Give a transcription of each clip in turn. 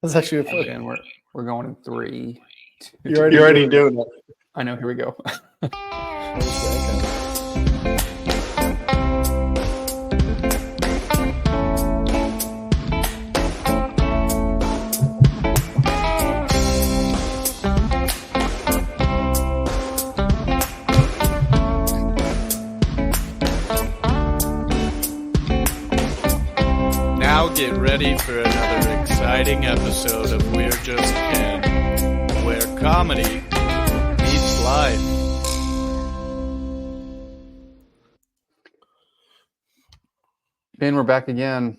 That's actually funny. And we're going in 3, 2. You're already doing it. I know. Here we go. Now get ready for another exciting episode of We're Just Ken, where comedy meets life. Ben, we're back again.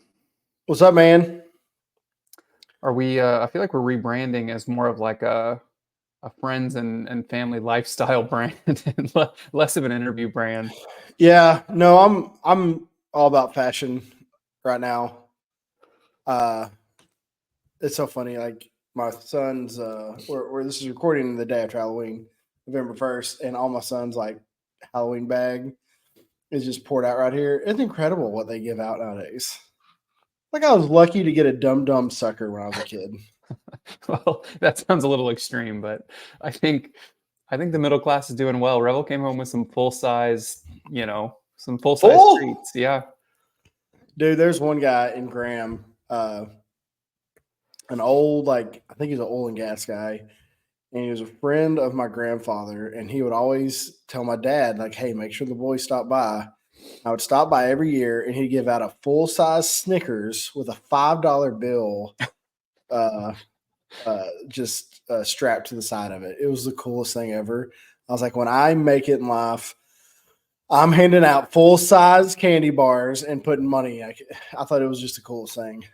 What's up, man? Are we? I feel like we're rebranding as more of like a friends and family lifestyle brand, and less of an interview brand. Yeah, no, I'm all about fashion right now. It's so funny. Like my son's, where this is recording the day after Halloween, November 1st, and all my son's like Halloween bag is just poured out right here. It's incredible what they give out nowadays. Like I was lucky to get a Dum sucker when I was a kid. Well, that sounds a little extreme, but I think the middle class is doing well. Revel came home with some full size treats. Yeah, dude. There's one guy in Graham, an old, like I think he's an oil and gas guy, and he was a friend of my grandfather. And he would always tell my dad, like, "Hey, make sure the boys stop by." I would stop by every year, and he'd give out a full size Snickers with a $5 bill. Just strapped to the side of it. It was the coolest thing ever. I was like, when I make it in life, I'm handing out full size candy bars and putting money. I thought it was just the coolest thing.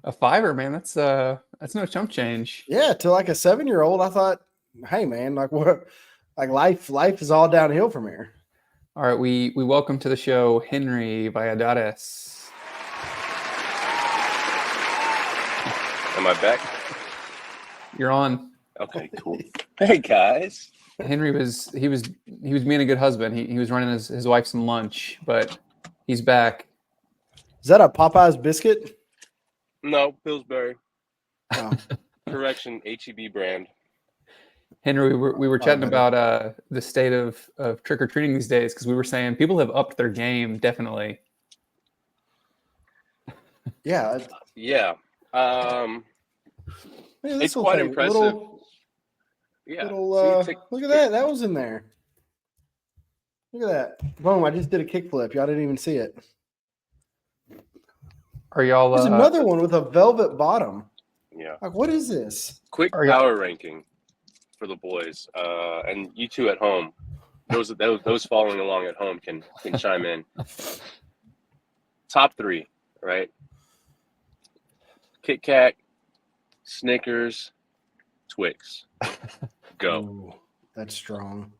a $5, man. That's no chump change. Yeah, to like a 7-year-old, I thought, hey man, like what? Like life is all downhill from here. All right, we welcome to the show Henry Valladares. Am I back? You're on. Okay, cool. Hey guys. Henry was being a good husband. He was running his wife some lunch, but he's back. Is that a Popeye's biscuit? No, Pillsbury. Oh. Correction, HEB brand. Henry, we were chatting about the state of trick or treating these days, because we were saying people have upped their game, definitely. Yeah. Yeah. Man, It's quite impressive. Look at that. That was in there. Look at that. Boom, I just did a kickflip. Y'all didn't even see it. Are y'all? There's another one with a velvet bottom. Yeah. Like, what is this? Quick power ranking for the boys, and you two at home. Those following along at home can chime in. Top 3, right? Kit Kat, Snickers, Twix. Go. Ooh, that's strong.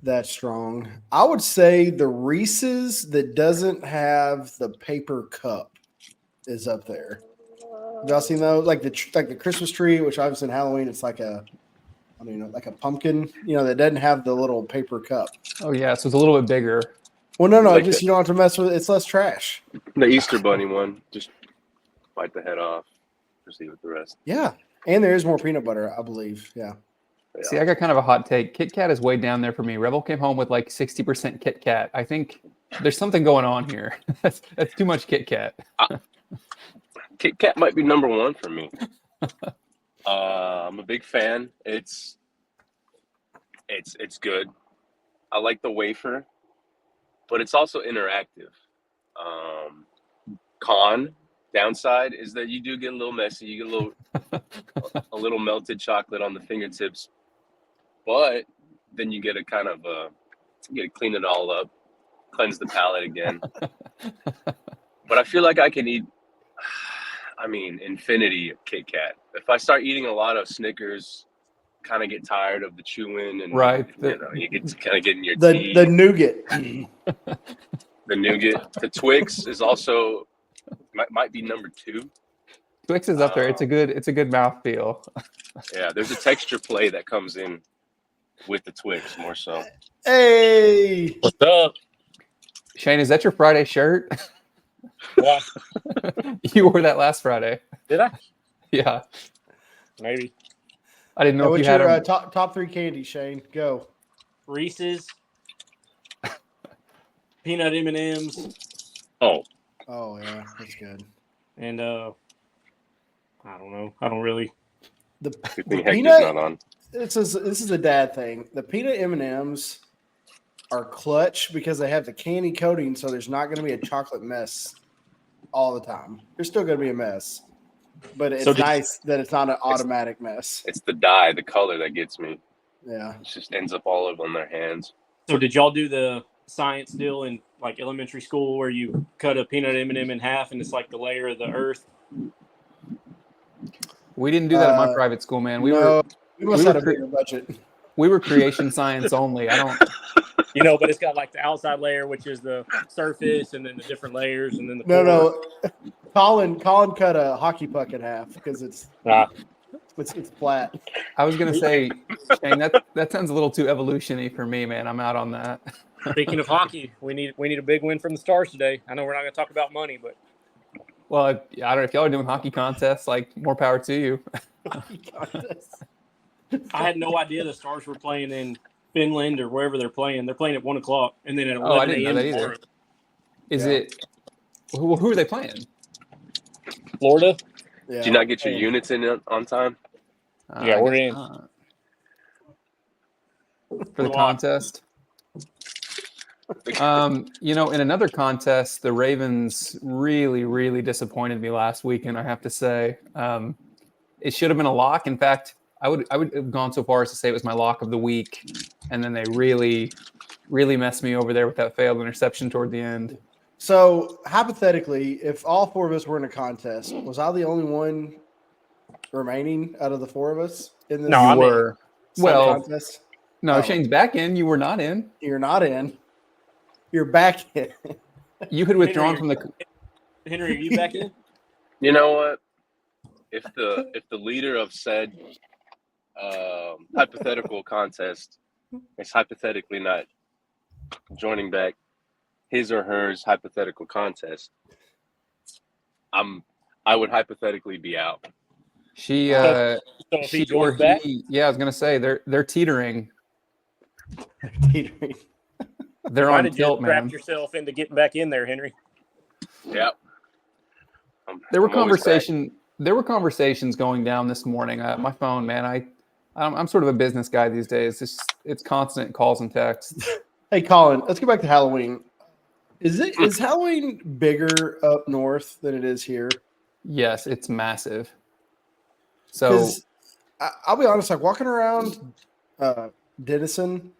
That's strong. I would say the Reese's that doesn't have the paper cup is up there. Have y'all seen those? Like the Christmas tree, which obviously in Halloween it's like like a pumpkin, that doesn't have the little paper cup. Oh yeah, so it's a little bit bigger. Well, no, Like you don't have to mess with it. It's less trash. The Easter Bunny one, just bite the head off, proceed with the rest. Yeah, and there is more peanut butter, I believe. Yeah. See, I got kind of a hot take. Kit Kat is way down there for me. Rebel came home with like 60% Kit Kat. I think there's something going on here. That's too much Kit Kat. Kit Kat might be number 1 for me. I'm a big fan. It's good. I like the wafer, but it's also interactive. Downside is that you do get a little messy. You get a little melted chocolate on the fingertips, but then you get a kind of you get to clean it all up, cleanse the palate again. But I feel like I can eat, infinity of Kit Kat. If I start eating a lot of Snickers, kind of get tired of the chewing, and right, you get to kind of get in your teeth. The nougat. The nougat. The Twix is also might be number 2. Twix is up there. It's a good mouthfeel. Yeah, there's a texture play that comes in with the Twix more so. Hey, what's up, Shane? Is that your Friday shirt? Yeah. You wore that last Friday. Did I? Yeah. Maybe. I didn't know if What's you had your them. top three candies, Shane? Go. Reese's, peanut M&Ms, Oh, Oh yeah, that's good. and I don't know. I don't really. The good the thing Hector's peanut. not on. This is a dad thing. The peanut M&Ms are clutch because they have the candy coating, so there's not going to be a chocolate mess all the time. There's still going to be a mess, but it's So did- nice that it's not an automatic mess. It's the dye, the color that gets me. Yeah. It just ends up all over on their hands. So did y'all do the science deal in like elementary school where you cut a peanut M&M in half and it's like the layer of the earth? We didn't do that at my Uh, private school, man. we must we have were a bigger budget. We were creation science only. I don't. You know, but it's got like the outside layer, which is the surface, and then the different layers, and then the No, core. no. Colin cut a hockey puck in half because it's flat. I was gonna say, Shane, that sounds a little too evolution-y for me, man. I'm out on that. Speaking of hockey, we need a big win from the Stars today. I know we're not going to talk about money, but Well, I don't know if y'all are doing hockey contests. Like, more power to you. Hockey contest. I had no idea the Stars were playing in Finland or wherever they're playing. They're playing at 1 o'clock, and then at 11 Oh, I didn't know a.m. that either. tomorrow. Is Yeah. it? Who are they playing? Florida. Yeah. Did you not get your units in on time? Yeah, I we're guess in. not. For the We're contest. In another contest, the Ravens really, really disappointed me last weekend, I have to say. It should have been a lock. In fact, I would have gone so far as to say it was my lock of the week. And then they really, really messed me over there with that failed interception toward the end. So hypothetically, if all four of us were in a contest, was I the only one remaining out of the four of us in this No, I'm in. were. Well, contest? no, Oh. Shane's back in. You were not in. You're not in. You're back in. You had withdrawn from Henry, the. Henry, are you back in? You know what? If the leader of said hypothetical contest is hypothetically not joining back his or hers hypothetical contest, I would hypothetically be out. She. So if he She or joins back, he. Yeah, I was gonna say they're teetering. Teetering. They're why on did you tilt, trap man. yourself into getting back in there, Henry? Yep. There were I'm always back. There were conversations going down this morning. My phone, man. I'm sort of a business guy these days. It's constant calls and texts. Hey, Colin, let's get back to Halloween. Is Halloween bigger up north than it is here? Yes, it's massive. So 'Cause I'll be honest, like walking around Denison,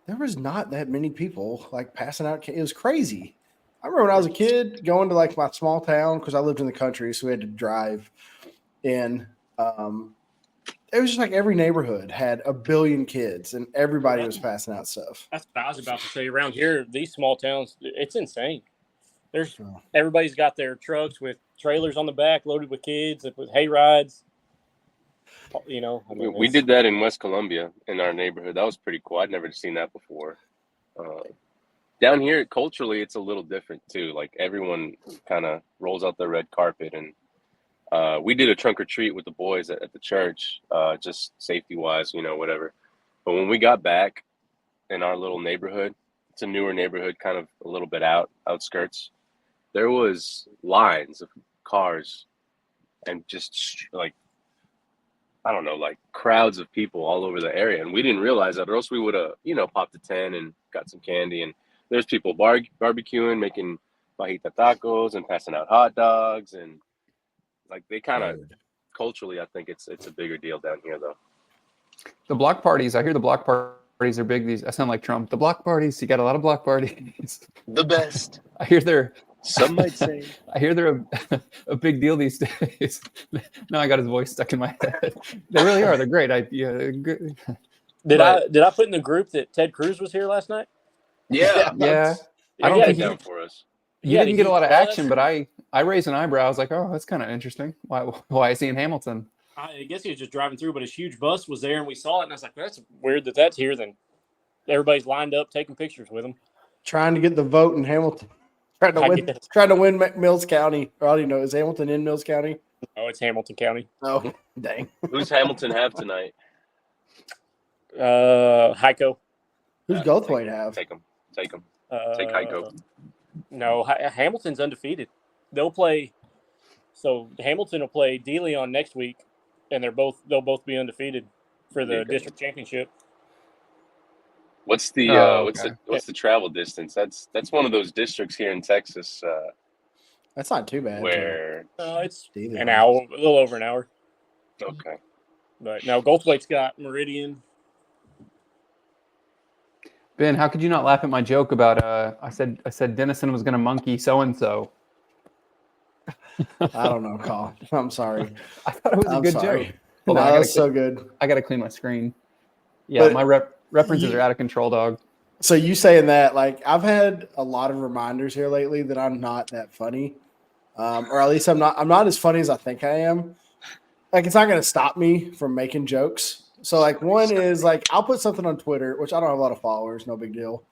there was not that many people like passing out. It was crazy. I remember when I was a kid going to like my small town because I lived in the country, so we had to drive in. It was just like every neighborhood had a billion kids, and everybody was passing out stuff. That's what I was about to say. Around here, these small towns, it's insane. Everybody's got their trucks with trailers on the back loaded with kids, with hay rides. You know, I mean, We did that in West Columbia in our neighborhood. That was pretty cool. I'd never seen that before. Down here, culturally, it's a little different too. Like everyone kind of rolls out the red carpet, and we did a trunk or treat with the boys at the church, just safety wise, whatever. But when we got back in our little neighborhood, it's a newer neighborhood, kind of a little bit outskirts. There was lines of cars and just like, I don't know, like crowds of people all over the area. And we didn't realize that, or else we would have, popped a 10 and got some candy. And there's people barbecuing, making fajita tacos and passing out hot dogs. And like they kind of culturally, I think it's a bigger deal down here though. the block parties, I hear the block parties are big. I sound like Trump. The block parties, you got a lot of block parties. The best. I hear they're Some might say. I hear they're a big deal these days. Now I got his voice stuck in my head. They really are. They're great. Good. Did I put in the group that Ted Cruz was here last night? Yeah. Yeah. I don't Yeah, think down for us. you Yeah, didn't get a lot of buzz. action, but I raised an eyebrow. I was like, oh, that's kind of interesting. Why is he in Hamilton? I guess he was just driving through, but his huge bus was there, and we saw it, and I was like, that's weird that's here. Then everybody's lined up taking pictures with him. Trying to get the vote in Hamilton. Trying to win Mills County. Or I don't even know. Is Hamilton in Mills County? Oh, it's Hamilton County. Oh, dang. Who's Hamilton have tonight? Heiko. Who's Goldthwait have? Take them. Take them. Uh, Take Heiko. No, Hamilton's undefeated. They'll play. So Hamilton will play De Leon next week, and they'll both be undefeated for the district championship. What's the okay. what's the travel distance? That's one of those districts here in Texas That's not too bad. where It's De Leon. an hour, a little over an hour. okay. But no, Goldthwait's got Meridian. Ben, how could you not laugh at my joke about I said Denison was going to monkey so and so. I don't know, Colin. I'm sorry. I thought it was a I'm good sorry. joke. No, Hold on, that's so good. I got to clean my screen. Yeah, But my references are out of control, dog. So you saying that, like, I've had a lot of reminders here lately that I'm not that funny, or at least I'm not as funny as I think I am. Like, it's not going to stop me from making jokes. So, like, one is like I'll put something on Twitter, which I don't have a lot of followers, no big deal.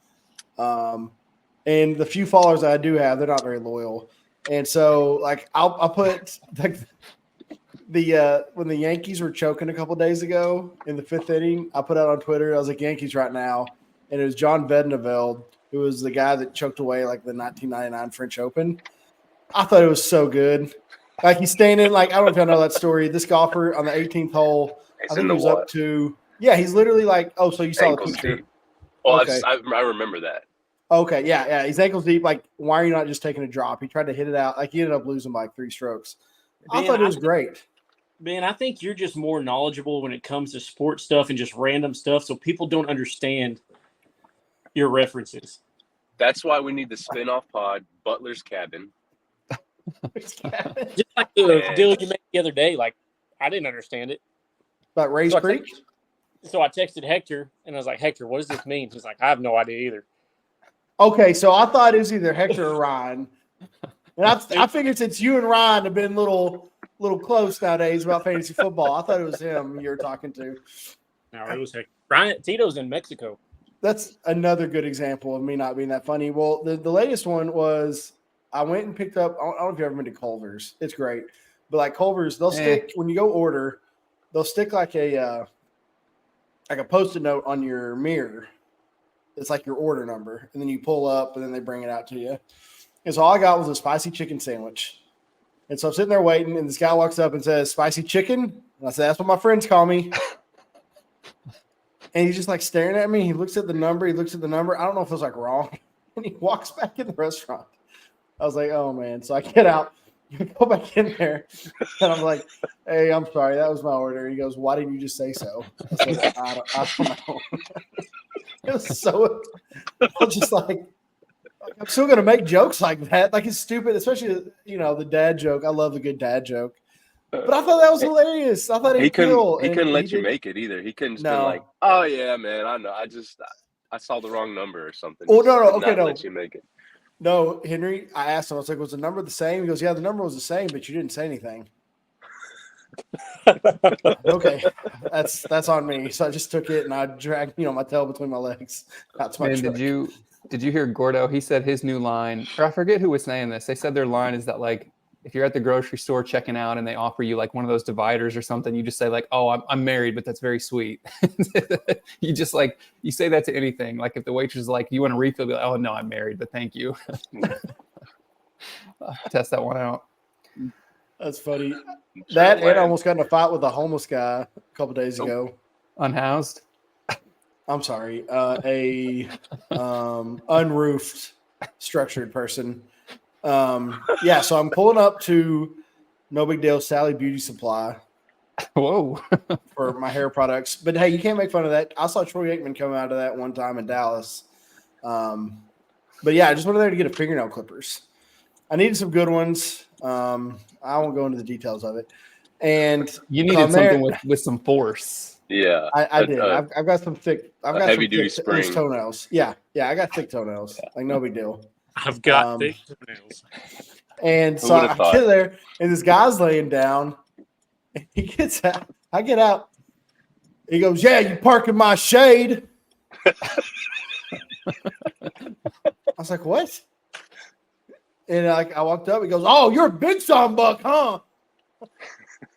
And the few followers that I do have, they're not very loyal. And so, like, I'll put like the when the Yankees were choking a couple days ago in the 5th inning, I put out on Twitter. I was like, Yankees right now. And it was John Vedneveld, who was the guy that choked away like the 1999 French Open. I thought it was so good. Like he's standing, like I don't know if y'all know that story. This golfer on the 18th hole, It's I think in he the was what? up to he's literally like, oh, so you saw the Ankles picture? deep. Oh, Okay. I remember that. Okay, yeah, he's ankles deep. Like, why are you not just taking a drop? He tried to hit it out. Like he ended up losing by like 3 strokes. I Ben, thought it was great. Man, I think you're just more knowledgeable when it comes to sports stuff and just random stuff, so people don't understand your references. That's why we need the spin-off pod, Butler's Cabin. Just like the deal you made the other day, like I didn't understand it. About Rays So Creek. So I texted Hector and I was like, Hector, what does this mean? He's like, I have no idea either. Okay, so I thought it was either Hector or Ryan, and I figured since you and Ryan have been little close nowadays about fantasy football, I thought it was him you were talking to. No, it was Hector. Brian Tito's in Mexico. That's another good example of me not being that funny. Well, the latest one was I went and picked up. I don't know if you've ever been to Culver's. It's great, but like Culver's, they'll stick when you go order, they'll stick like a Post-it note on your mirror. It's like your order number, and then you pull up, and then they bring it out to you. And so all I got was a spicy chicken sandwich. And so I'm sitting there waiting, and this guy walks up and says, "Spicy chicken?" And I said, "That's what my friends call me." And he's just like staring at me. He looks at the number. I don't know if it was like wrong. And he walks back in the restaurant. I was like, oh, man. So I get out, go back in there. And I'm like, hey, I'm sorry. That was my order. He goes, why didn't you just say so? I was like, I don't know. It was so – I was just like, I'm still going to make jokes like that. Like, it's stupid, especially, the dad joke. I love a good dad joke. But I thought that was hilarious. I thought He couldn't let you did, make it either. He couldn't just No. be like, oh yeah, man, I know. I saw the wrong number or something. Oh, He no, just no, did okay, not no. let you make it. No, Henry, I asked him, I was like, was the number the same? He goes, yeah, the number was the same, but you didn't say anything. Okay, that's on me. So I just took it and I dragged, my tail between my legs. That's my Man, truck. did you hear Gordo? He said his new line, or I forget who was saying this. They said their line is that like if you're at the grocery store checking out and they offer you like one of those dividers or something, you just say like, "Oh, I'm married, but that's very sweet." You just like you say that to anything. Like if the waitress is like, "You want a refill?" Be like, "Oh no, I'm married, but thank you." Test that one out. That's funny. Sure, That and I land. almost got in a fight with a homeless guy a couple days ago. Unhoused. I'm sorry, a unroofed, structured person. Yeah, so I'm pulling up to No Big Deal Sally Beauty Supply Whoa. for my hair products. But hey, you can't make fun of that. I saw Troy Aikman come out of that one time in Dallas. But yeah, I just went there to get a fingernail clippers. I needed some good ones. I won't go into the details of it. And You needed something with some force. Yeah, I did. I've got some thick. I've got heavy some duty thick spring. toenails. Yeah, I got thick toenails. Like no big deal. I've got thick toenails. And Who so would've I thought? get there, and this guy's laying down. And he gets out. I get out. He goes, "Yeah, you park in my shade." I was like, "What?" And I walked up. He goes, "Oh, you're a big son buck, huh?" I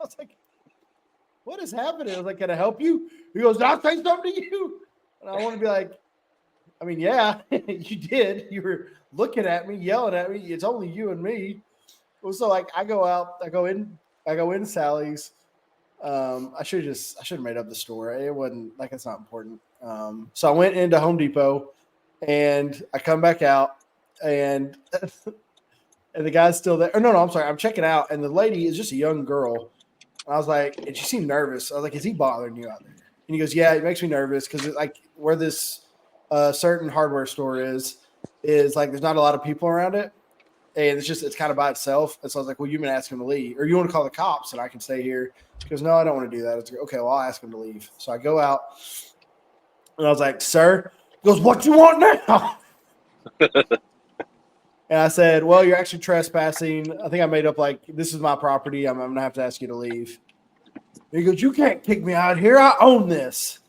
was like, what is happening? I was like, can I help you? He goes, I'll say something to you. And I want to be like, I mean, yeah, you did. You were looking at me, yelling at me. It's only you and me. Well, so like I go in Sally's. I should have made up the store. It wasn't like it's not important. So I went into Home Depot and I come back out and and the guy's still there. Oh, no, I'm sorry. I'm checking out and the lady is just a young girl. I was like, and she seemed nervous. I was like, is he bothering you out there? And he goes, yeah, it makes me nervous because like where this certain hardware store is like there's not a lot of people around it. And it's kind of by itself. And so I was like, well, you've been asking him to leave. Or you want to call the cops and I can stay here? She goes, no, I don't want to do that. It's like, okay, well, I'll ask him to leave. So I go out and I was like, sir? He goes, what you want now? And I said, well, you're actually trespassing. I think I made up like, this is my property. I'm going to have to ask you to leave. And he goes, you can't kick me out here. I own this.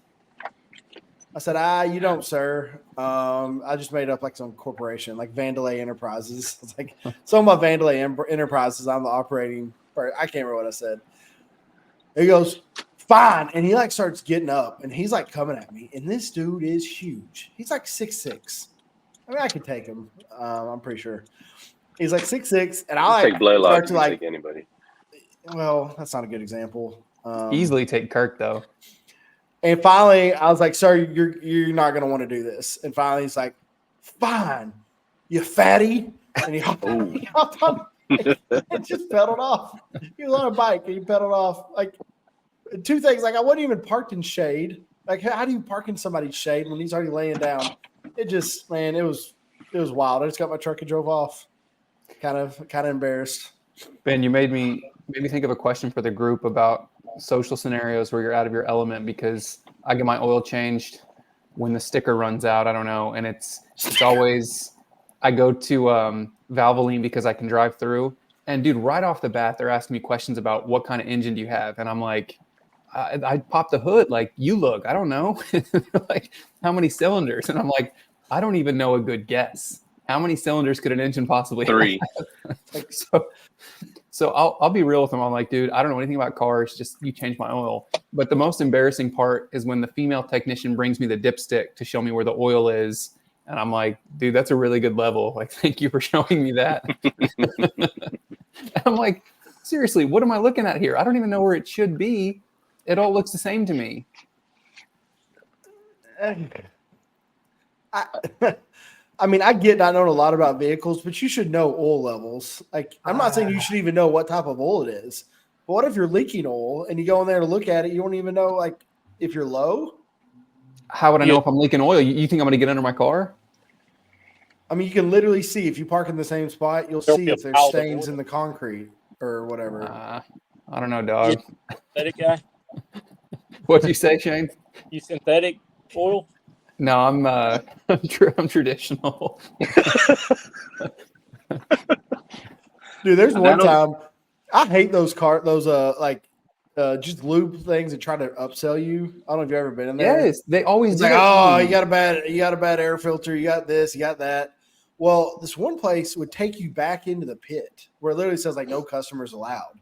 I said, you don't, sir. I just made up like some corporation, like Vandalay Enterprises. It's like some of my Vandalay Enterprises. I'm the operating part. I can't remember what I said. He goes, fine. And he like starts getting up and he's like coming at me. And this dude is huge. He's like 6'6". I mean, I could take him. I'm pretty sure. He's like 6'6", and I like take Blaylock. start to like take anybody. Well, that's not a good example. Easily take Kirk though. And finally, I was like, "Sir, you're not going to want to do this." And finally, he's like, "Fine, you fatty." And he hopped on and just pedaled off. He was on a bike and he pedaled off. Like two things. Like I wasn't even parked in shade. Like how do you park in somebody's shade when he's already laying down? It just, man, it was wild. I just got my truck and drove off. Kind of embarrassed. Ben, you made me think of a question for the group about social scenarios where you're out of your element, because I get my oil changed when the sticker runs out. I don't know, and it's always I go to Valvoline because I can drive through. And dude, right off the bat, they're asking me questions about what kind of engine do you have, and I'm like, I pop the hood, like you look, I don't know, like how many cylinders, and I'm like, I don't even know a good guess. How many cylinders could an engine possibly 3. have? Like, so I'll be real with them. I'm like, dude, I don't know anything about cars. Just you change my oil. But the most embarrassing part is when the female technician brings me the dipstick to show me where the oil is. And I'm like, dude, that's a really good level. Like, thank you for showing me that. I'm like, seriously, what am I looking at here? I don't even know where it should be. It all looks the same to me. I mean, I get not knowing a lot about vehicles, but you should know oil levels. Like, I'm not saying you should even know what type of oil it is. But what if you're leaking oil and you go in there to look at it, you don't even know, like, if you're low? How would I know if I'm leaking oil? You think I'm going to get under my car? I mean, you can literally see if you park in the same spot, you'll see if there's stains in the concrete or whatever. I don't know, dog. Synthetic guy? What'd you say, Shane? You synthetic oil? No, I'm traditional. Dude, there's one time I hate those just lube things that try to upsell you. I don't know if you've ever been in there. Yes, they always do. Like, oh, you got a bad air filter, you got this, you got that. Well, this one place would take you back into the pit where it literally says like no customers allowed.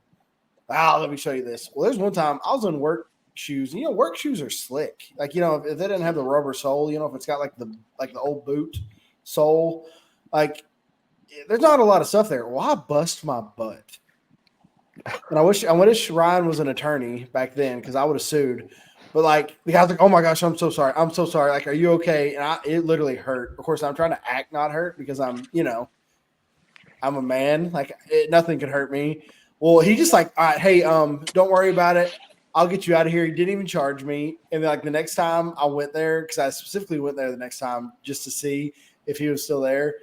Let me show you this. Well, there's one time I was in work shoes. You know, work shoes are slick. Like, you know, if they didn't have the rubber sole, you know, if it's got like the old boot sole, like there's not a lot of stuff there. Well, I bust my butt. And I wish Ryan was an attorney back then because I would have sued. But like the guy's like, "Oh my gosh, I'm so sorry. I'm so sorry. Like, are you okay?" And it literally hurt. Of course, I'm trying to act not hurt because I'm a man. Like nothing could hurt me. Well, he just like, "All right, hey, don't worry about it. I'll get you out of here." He didn't even charge me. And then, like the next time I went there, because I specifically went there the next time just to see if he was still there.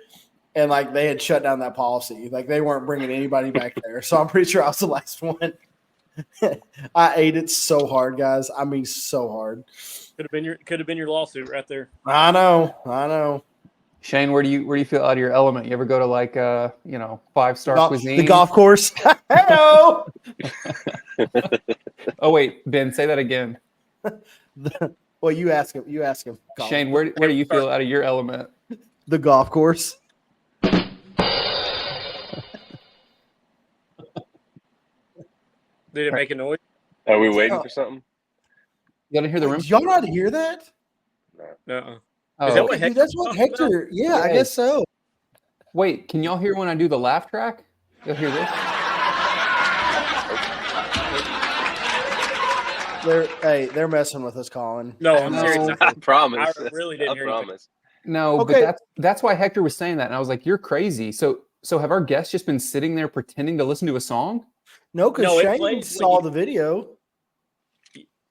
And like they had shut down that policy. Like they weren't bringing anybody back there. So I'm pretty sure I was the last one. I ate it so hard, guys. I mean, so hard. Could have been your lawsuit right there. I know. Shane, where do you feel out of your element? You ever go to like 5-star cuisine? The golf course. Hello. Oh wait, Ben, say that again. Well, you ask him. Golf. Shane, where do you feel out of your element? The golf course. Did it make a noise? Are we waiting for something? You gotta hear the room. Did y'all not hear that? No. Oh, Is that Okay, what dude, Hector that's what talking about? Hector. Yeah, I Yeah. guess so. wait, can y'all hear when I do the laugh track? You'll hear this. They're messing with us, Colin. No, I'm No. serious. I promise. I really didn't I hear anything. promise. No, Okay. but that's why Hector was saying that, and I was like, "You're crazy." So have our guests just been sitting there pretending to listen to a song? No, because No, it Shane plays when saw you- the video.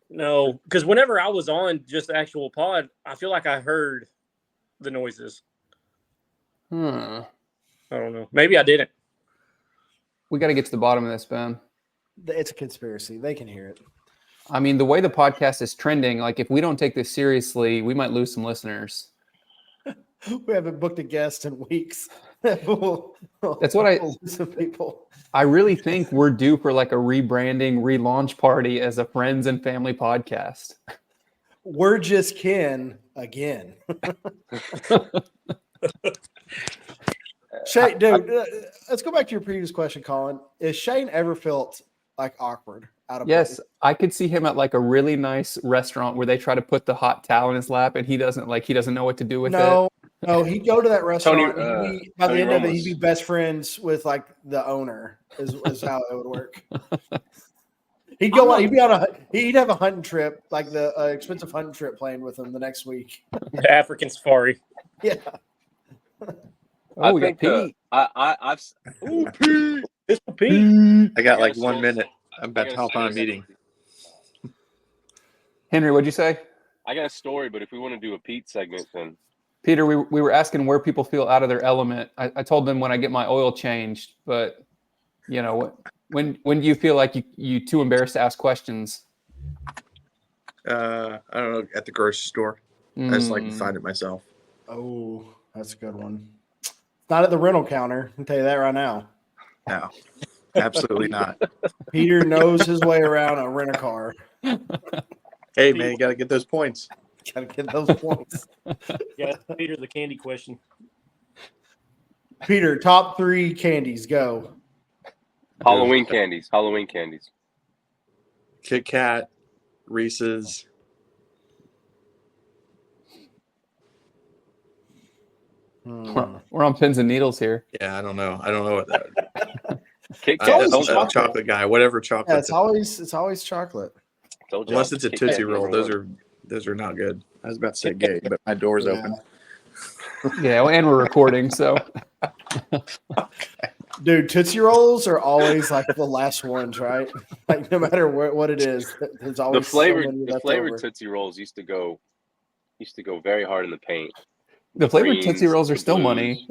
No, because whenever I was on just the actual pod, I feel like I heard the noises. Hmm. I don't know. Maybe I didn't. We got to get to the bottom of this, Ben. It's a conspiracy. They can hear it. I mean, the way the podcast is trending, like if we don't take this seriously, we might lose some listeners. We haven't booked a guest in weeks. That's what I- Some people. I really think we're due for like a rebranding, relaunch party as a friends and family podcast. We're just Ken again. Shane, dude, let's go back to your previous question, Colin. Has Shane ever felt like awkward out of Yes, place? I could see him at like a really nice restaurant where they try to put the hot towel in his lap and he doesn't know what to do with it. No, he'd go to that restaurant. Tony, and he'd be, by the Tony end of it, Ramos. he'd be best friends with like the owner. Is how it would work. He'd go. He'd be on a. He'd have a hunting trip, like the expensive hunting trip, planned with him the next week. The African safari. Yeah. Oh, we got Pete. I've. Ooh, Pete. This will be. I got like gotta 1 start- minute. I'm about I to gotta hop on a start- meeting. Henry, what'd you say? I got a story, but if we want to do a Pete segment, then Peter, we were asking where people feel out of their element. I told them when I get my oil changed, but you know, when do you feel like you too embarrassed to ask questions? I don't know, at the grocery store. I just like to Mm. find it myself. Oh, that's a good one. Not at the rental counter. I can tell you that right now. No, absolutely not. Peter knows his way around a rent a car. Hey, man, you got to get those points. Gotta get those points. Yeah, Peter, the candy question. Peter, top 3 candies, go. Halloween candies. Halloween candies. Kit Kat, Reese's. We're on pins and needles here. Yeah, I don't know. I don't know what that. Kit I'm Kat. always Told a you. chocolate guy. Whatever Yeah, chocolate. it's always chocolate. Told you. Unless it's a Kit Kat Tootsie Roll, number those are not good. I was about to say gay, but my door's Yeah. open. Yeah, well, and we're recording, so Dude, Tootsie Rolls are always like the last ones, right? Like no matter what it is, there's The always flavored, so many the left flavored over. Tootsie Rolls used to go very hard in the paint. the flavored Greens, Tootsie Rolls are the still blues. money.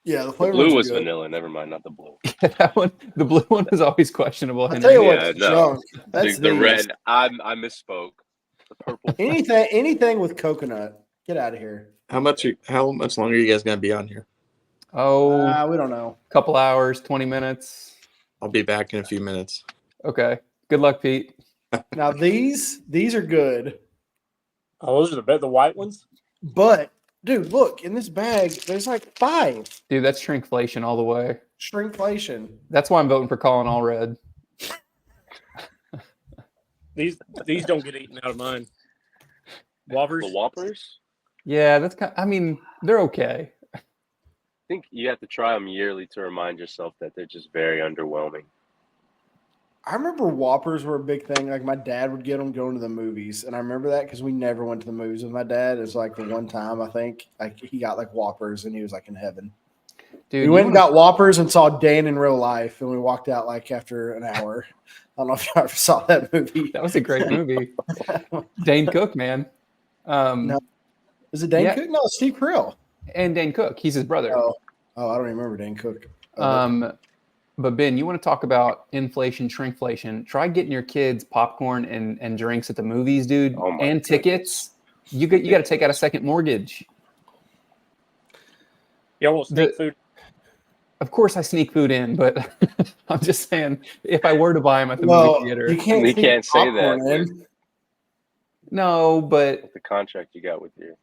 Yeah, the The flavor blue was good. vanilla. Never mind, not the blue. That one, the blue one is always questionable. I'll Henry. tell you Yeah, what's no. junk. That's the these. red. I misspoke. The purple. Anything with coconut. Get out of here. How much longer are you guys going to be on here? Oh, We don't know. couple hours, 20 minutes. I'll be back in a few minutes. Okay. Good luck, Pete. Now these are good, Oh, those are the white ones. but dude, look in this bag. There's like 5 Dude, that's shrinkflation all the way. shrinkflation. That's why I'm voting for Colin Allred. These don't get eaten out of mine. Whoppers. The Whoppers. Yeah, that's I mean, they're okay. I think you have to try them yearly to remind yourself that they're just very underwhelming. I remember Whoppers were a big thing. Like my dad would get them going to the movies, and I remember that because we never went to the movies with my dad. It was like the one time I think like he got like Whoppers, and he was like in heaven. Dude, We you went and wanna- got Whoppers and saw Dan in real life, and we walked out like after an hour. I don't know if you ever saw that movie. that was a great movie. Dane Cook, man. No. Is it Dan Yeah. Cook? No, it's Steve Carell. And Dane Cook. He's his brother. Oh, I don't even remember Dan Cook. Oh, But Ben, you want to talk about inflation, shrinkflation? Try getting your kids popcorn and drinks at the movies, dude, Oh my and tickets. You got to take out a second mortgage. Y'all will sneak The- food. Of course, I sneak food in, but I'm just saying, if I were to buy them at the well, movie theater, you can't. You sneak can't say popcorn that, in. no. But With the contract you got with your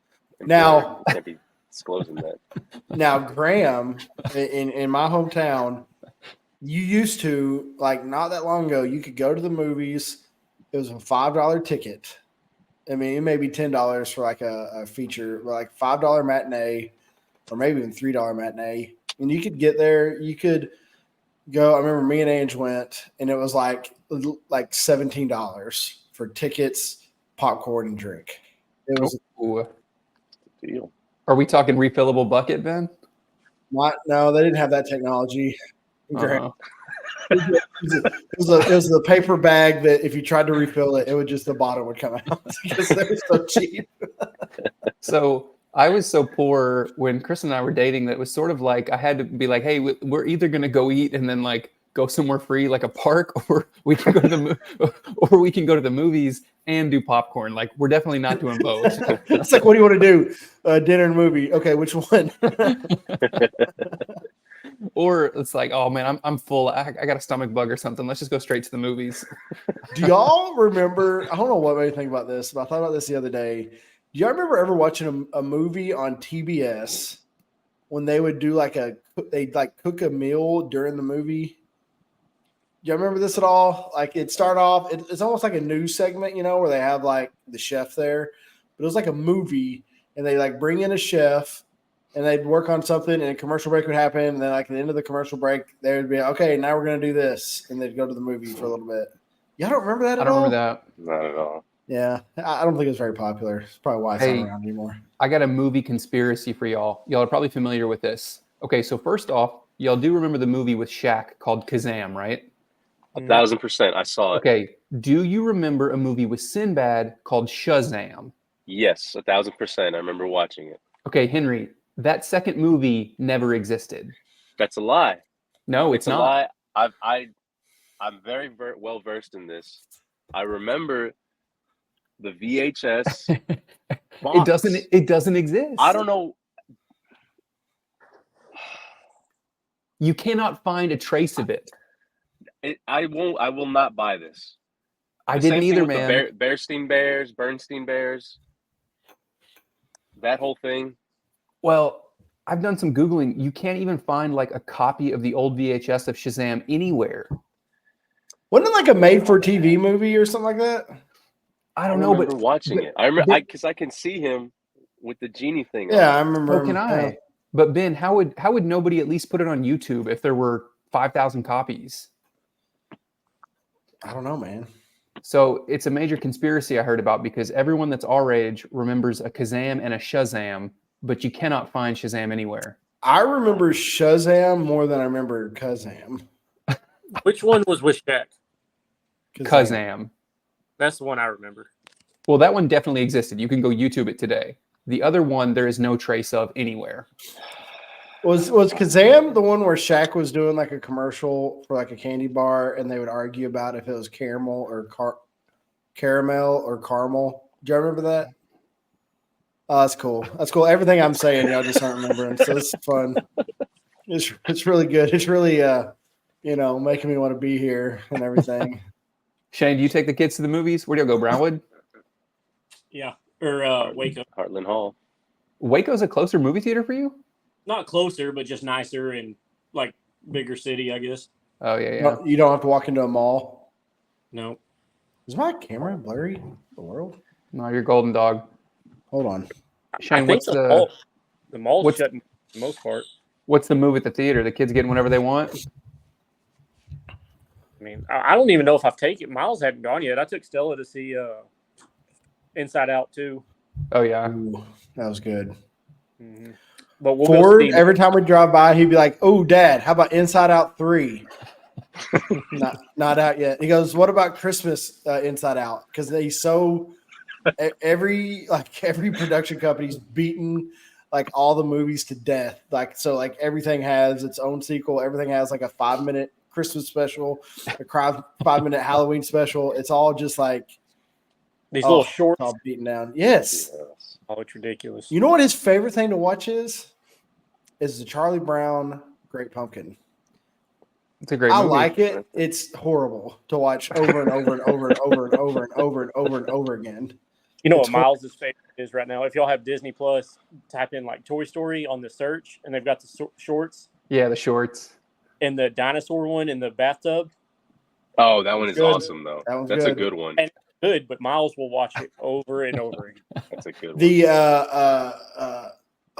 Now- employer, you can't be disclosing that. Now, Graham in my hometown, You used to, like, not that long ago, you could go to the movies. It was a $5 ticket. I mean, it may be $10 for like a feature, like $5 matinee, or maybe even $3 matinee. And you could get there. You could go. I remember me and Ange went, and it was like $17 for tickets, popcorn, and drink. It was Ooh. Deal. Are we talking refillable bucket, Ben? not. No, they didn't have that technology. Uh-huh. It was a paper bag that if you tried to refill it, it would just the bottom would come out because they were so cheap. So I was so poor when Chris and I were dating that it was sort of like I had to be like, hey, we're either going to go eat and then like go somewhere free like a park, or we can go to the movies and do popcorn. Like we're definitely not doing both. It's like, what do you want to do? Dinner and movie. Okay, which one? Or it's like, oh man, I'm full. I got a stomach bug or something. Let's just go straight to the movies. Do y'all remember? I don't know what made me think about this, but I thought about this the other day. Do y'all remember ever watching a movie on TBS when they would do they'd cook a meal during the movie? Do y'all remember this at all? Like it started off, it's almost like a news segment, where they have like the chef there, but it was like a movie, and they like bring in a chef. And they'd work on something, and a commercial break would happen. And then, like, at the end of the commercial break, they would be, okay, now we're going to do this. And they'd go to the movie for a little bit. Y'all don't remember that at all? I don't remember that. Not at all. Yeah. I don't think it was very popular. It's probably why it's not around anymore. I got a movie conspiracy for y'all. Y'all are probably familiar with this. Okay, so first off, y'all do remember the movie with Shaq called Kazam, right? 1,000%. I saw it. Okay, do you remember a movie with Sinbad called Shazam? Yes, 1,000%. I remember watching it. Okay, Henry, that second movie never existed. That's a lie. No, it's a not. lie. I'm very, very well versed in this. I remember the VHS. box. It doesn't exist. I don't know. You cannot find a trace of it. I will not buy this. I didn't either, man. The Bernstein Bears. That whole thing. Well, I've done some Googling. You can't even find like a copy of the old VHS of Shazam anywhere. Wasn't it like a made-for-TV movie or something like that? I don't know, but watching it. I remember because I can see him with the genie thing. Yeah, I remember. Can I? But Ben, how would nobody at least put it on YouTube if there were 5,000 copies? I don't know, man. So it's a major conspiracy I heard about because everyone that's our age remembers a Kazam and a Shazam, but you cannot find Shazam anywhere. I remember Shazam more than I remember Kazam. Which one was with Shaq? Kazam. That's the one I remember. Well, that one definitely existed. You can go YouTube it today. The other one, there is no trace of anywhere. Was Kazam the one where Shaq was doing like a commercial for like a candy bar, and they would argue about if it was caramel or caramel? Do you remember that? Oh, that's cool. That's cool. Everything I'm saying, y'all just aren't remembering. So it's fun. It's really good. It's really making me want to be here and everything. Shane, do you take the kids to the movies? Where do you go, Brownwood? Yeah, or Waco. Heartland Hall. Waco's a closer movie theater for you? Not closer, but just nicer and like bigger city, I guess. Oh yeah. You don't have to walk into a mall. No. Is my camera blurry? The world? No, you're golden dog. Hold on. Shane, what's the mall's shut for the most part. What's the move at the theater? The kids getting whatever they want? I mean, I don't even know if I've taken Miles hadn't gone yet. I took Stella to see Inside Out 2. Oh yeah. Ooh, that was good. Mm-hmm. But we'll Ford, every time we drive by, he'd be like, "Oh, Dad, how about Inside Out 3?" not out yet. He goes, "What about Christmas Inside Out?" Because he's so every production company's beaten like all the movies to death. Like everything has its own sequel. Everything has like a 5-minute Christmas special, a 5-minute Halloween special. It's all just like these little shorts, all beaten down. Yes. Oh, it's ridiculous. You know what his favorite thing to watch is? Is the Charlie Brown Great Pumpkin. It's a great movie. I like it. It's horrible to watch over and over and over and over and over and over and over and over again. You know what Miles' favorite is right now? If y'all have Disney Plus, type in like Toy Story on the search, and they've got the shorts. Yeah, the shorts. and the dinosaur one in the bathtub. Oh, that one is Good. awesome though. That one's That's a good. good one. And good, but Miles will watch it over and over again. That's a good one. The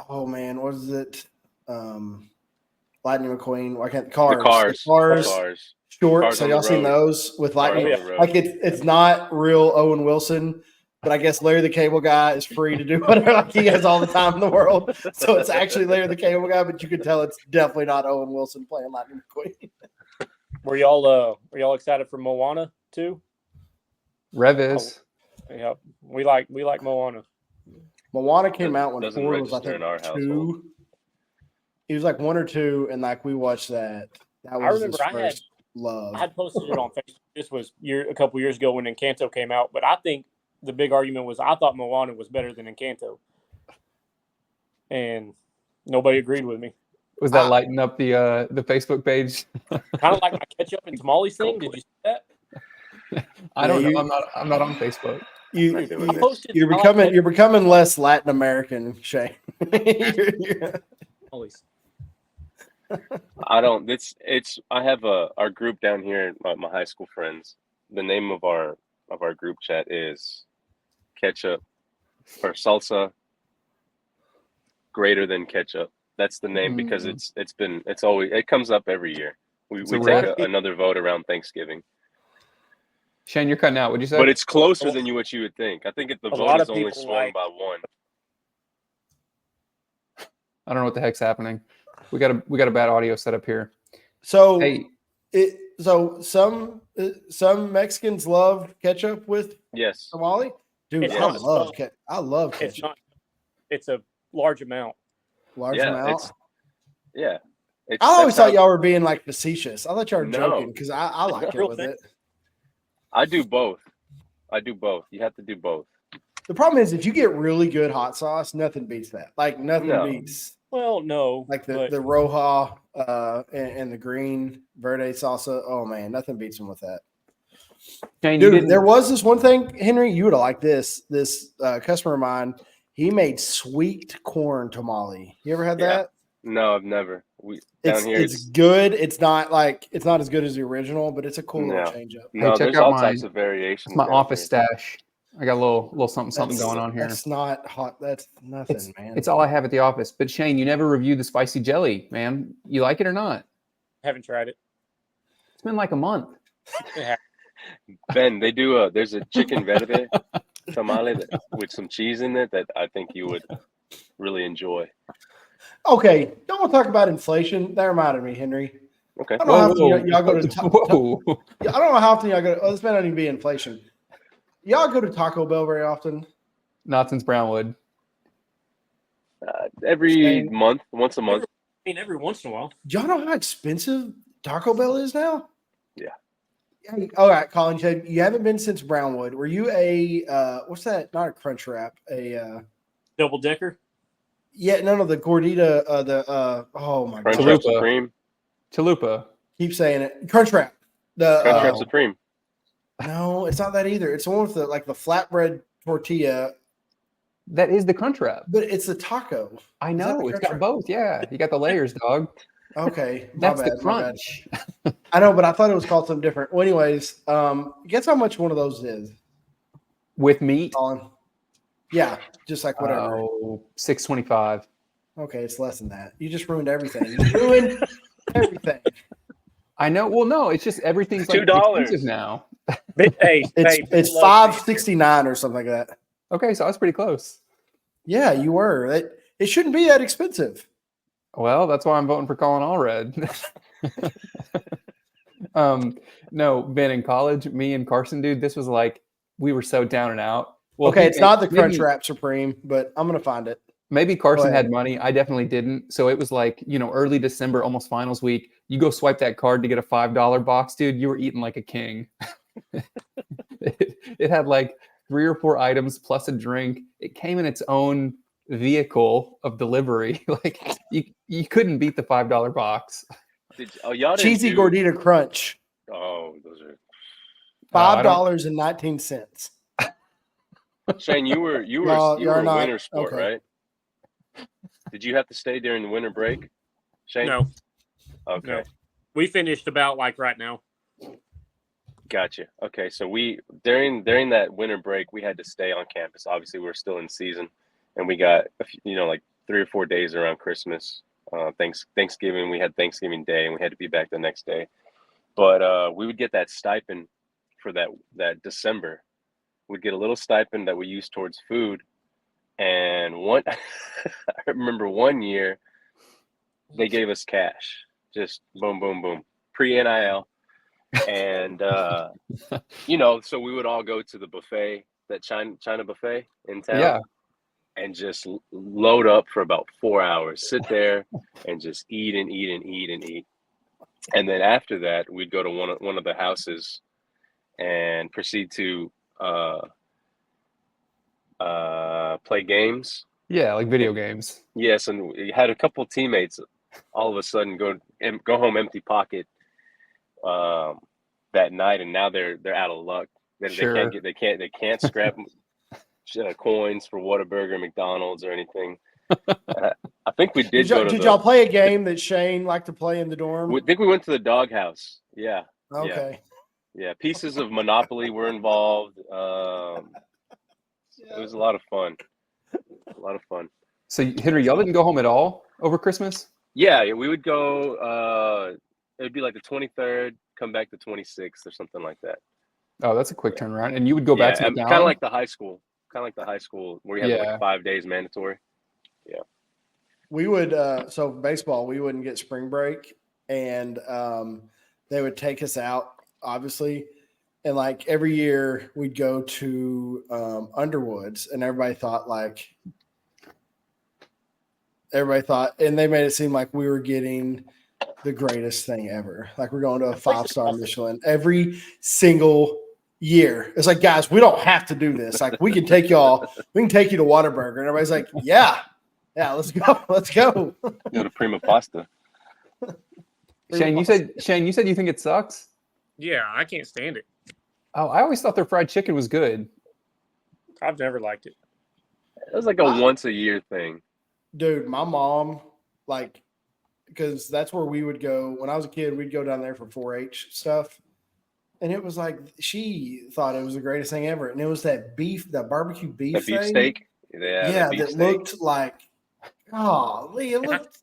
oh man, what is it? Lightning McQueen. Why can't The cars. Short. Cars So on y'all the seen road. those with Cars Lightning? on the road. Like it's not real Owen Wilson, but I guess Larry the Cable Guy is free to do whatever like he has all the time in the world. So it's actually Larry the Cable Guy, but you can tell it's definitely not Owen Wilson playing Lightning McQueen. Were y'all excited for Moana too? Revis. Yeah, we like Moana. Moana came out when Doesn't Ford was I register think in our 2. household. He was like 1 or 2, and like we watched that. That was I remember his first love. I had posted it on Facebook. This was a couple years ago when Encanto came out, but I think the big argument was I thought Moana was better than Encanto, and nobody agreed with me. Was that lighting up the Facebook page? Kind of like my ketchup and tamales thing. Did you see that? I don't Yeah, know. I'm not on Facebook. I posted. You're I like becoming less Latin American, Shane. tamales. I don't. It's. I have our group down here. My high school friends. The name of our group chat is ketchup or salsa greater than ketchup. That's the name because it comes up every year. We So take another vote around Thanksgiving. Shane, you're cutting out. What'd you say? But it's closer than what you would think. I think the A vote lot is of only people swung like- by one. I don't know what the heck's happening. We got a bad audio setup here. So Hey, some Mexicans love ketchup with Yes. tamale. Dude, It's I not- love It's ketchup. not. It's a large amount. Large Yeah, amount. Yeah. I always that's thought how- y'all were being like facetious. I thought y'all were No. joking because I like it Real with thing. it. I do both. You have to do both. The problem is if you get really good hot sauce, nothing beats that. Like nothing No. beats Well, no, like but the Roja and the green verde salsa. Oh man, nothing beats them with that. Shane, you Dude, didn't. there was this one thing, Henry, you would have liked this. This customer of mine, he made sweet corn tamale. You ever had Yeah. that? No, I've never. Down here It's good. It's not as good as the original, but it's a cool No. little change up. no. check There's out all my- types of variations. It's my down office here. stash. I got a little something going on here. That's not hot. That's nothing, man. It's all I have at the office. But Shane, you never reviewed the spicy jelly, man. You like it or not? haven't tried it. It's been like a month. Ben, they do there's a chicken verde tamale with some cheese in it that I think you would really enjoy. Okay, don't want to talk about inflation. That reminded me, Henry. Okay. I don't know how often y'all go to. Whoa. I don't know how often y'all go. Oh, this may not even be inflation. Y'all go to Taco Bell very often. Not since Brownwood. Every Same. month, once a month. I mean, every once in a while. Do y'all know how expensive Taco Bell is now? Yeah. Hey, all right, Colin. You haven't been since Brownwood. Were you a what's that? Not a Crunch Wrap. Double decker. Yeah, no, the Gordita. Oh my Crunch god, Wrap Chalupa. Supreme. Chalupa. keep saying it. Crunch Wrap. The Crunch Wrap Supreme. no, it's not that either. It's the one with the flatbread tortilla, That is the Crunch Wrap. but it's the taco. I Is that know. the It's Crunch got Wrap? both. Yeah. You got the layers, dog. Okay, my That's bad, the my bad. crunch. I know, but I thought it was called something different. Well, anyways, guess how much one of those is, With meat. Colin? Yeah, just like whatever. Oh, $6.25. Okay, it's less than that. You just ruined everything. You ruined everything. I know. Well, no, it's just everything's like $2. expensive now. Hey, It's $5.69 or something like that. Okay, so I was pretty close. Yeah, you were. It shouldn't be that expensive. Well, that's why I'm voting for Colin Allred. No, Ben, in college, me and Carson, dude, this was like we were so down and out. Well, Okay, he- it's not the Crunch maybe- Wrap Supreme, but I'm gonna find it. Maybe Carson ahead. had money. I definitely didn't. So it was like, early December, almost finals week. You go swipe that card to get a $5 box, dude. You were eating like a king. It had like 3 or 4 items plus a drink. It came in its own vehicle of delivery. Like you couldn't beat the $5 box. Y'all didn't Cheesy do- Gordita Crunch, Oh, those are. $5.19. Shane, you were No, you you're were a not. winter sport, Okay. right? Did you have to stay during the winter break, Shane? No, Okay. no. We finished about like right now. Gotcha. Okay, so we during that winter break, we had to stay on campus. Obviously, we're still in season, and we got like 3 or 4 days around Christmas, Thanksgiving. We had Thanksgiving Day, and we had to be back the next day. But we would get that stipend for that December. We'd get a little stipend that we used towards food, and I remember one year they gave us cash, just boom, boom, boom, pre-NIL. And so we would all go to the buffet, that China buffet in town, Yeah. and just load up for about 4 hours, sit there and just eat and eat and eat and eat. And then after that, we'd go to one of the houses and proceed to play games. Yeah, like video games. Yes, and we had a couple teammates all of a sudden go home empty pocket that night, and now they're out of luck. Sure. They can't scrap coins for Whataburger, McDonald's, or anything. I think we did go to. Did y'all play a game that Shane liked to play in the dorm? I think we went to the doghouse. Yeah. Okay. Yeah. Pieces of Monopoly were involved. It was a lot of fun. So Henry, y'all didn't go home at all over Christmas? Yeah, we would go. It'd be like the 23rd, come back the 26th, or something like that. Oh, that's a quick turnaround. And you would go back to the kind of like the high school. Where you have Yeah. like 5 days mandatory. Yeah. We would so baseball, we wouldn't get spring break, and they would take us out, obviously. And like every year we'd go to Underwoods, and everybody thought, and they made it seem like we were getting the greatest thing ever. Like we're going to a 5-star Michelin every single year. It's like, guys, we don't have to do this. Like we can take you to Whataburger. And everybody's like, yeah, let's go. Go to Prima Pasta. Shane, you said you think it sucks? Yeah, I can't stand it. Oh, I always thought their fried chicken was good. I've never liked it. It was like a once a year thing. Dude, my mom, because that's where we would go. When I was a kid, we'd go down there for 4-H stuff. And it was like, she thought it was the greatest thing ever. And it was that barbecue beef The beef thing. steak? Yeah, that looked like,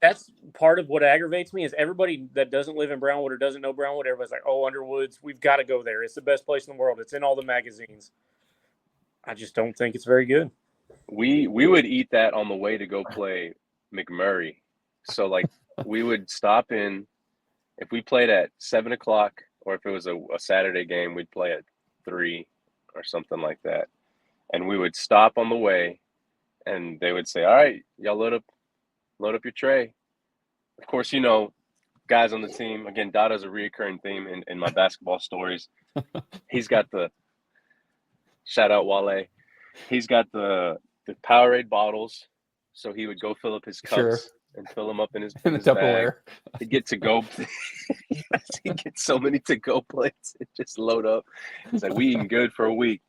That's part of what aggravates me is everybody that doesn't live in Brownwood or doesn't know Brownwood, everybody's like, oh, Underwoods, we've got to go there. It's the best place in the world. It's in all the magazines. I just don't think it's very good. We would eat that on the way to go play McMurray. So like we would stop in, if we played at 7 o'clock, or if it was a Saturday game, we'd play at 3 or something like that. And we would stop on the way, and they would say, all right, y'all load up your tray. Of course, guys on the team, again, Dada's a reoccurring theme in my basketball stories. He's got shout out Wale. He's got the Powerade bottles, so he would go fill up his cups. Sure. And fill them up in his In the bag. Tupperware. He'd get to go. He'd get so many to go plates and just load up. It's like we eating good for a week.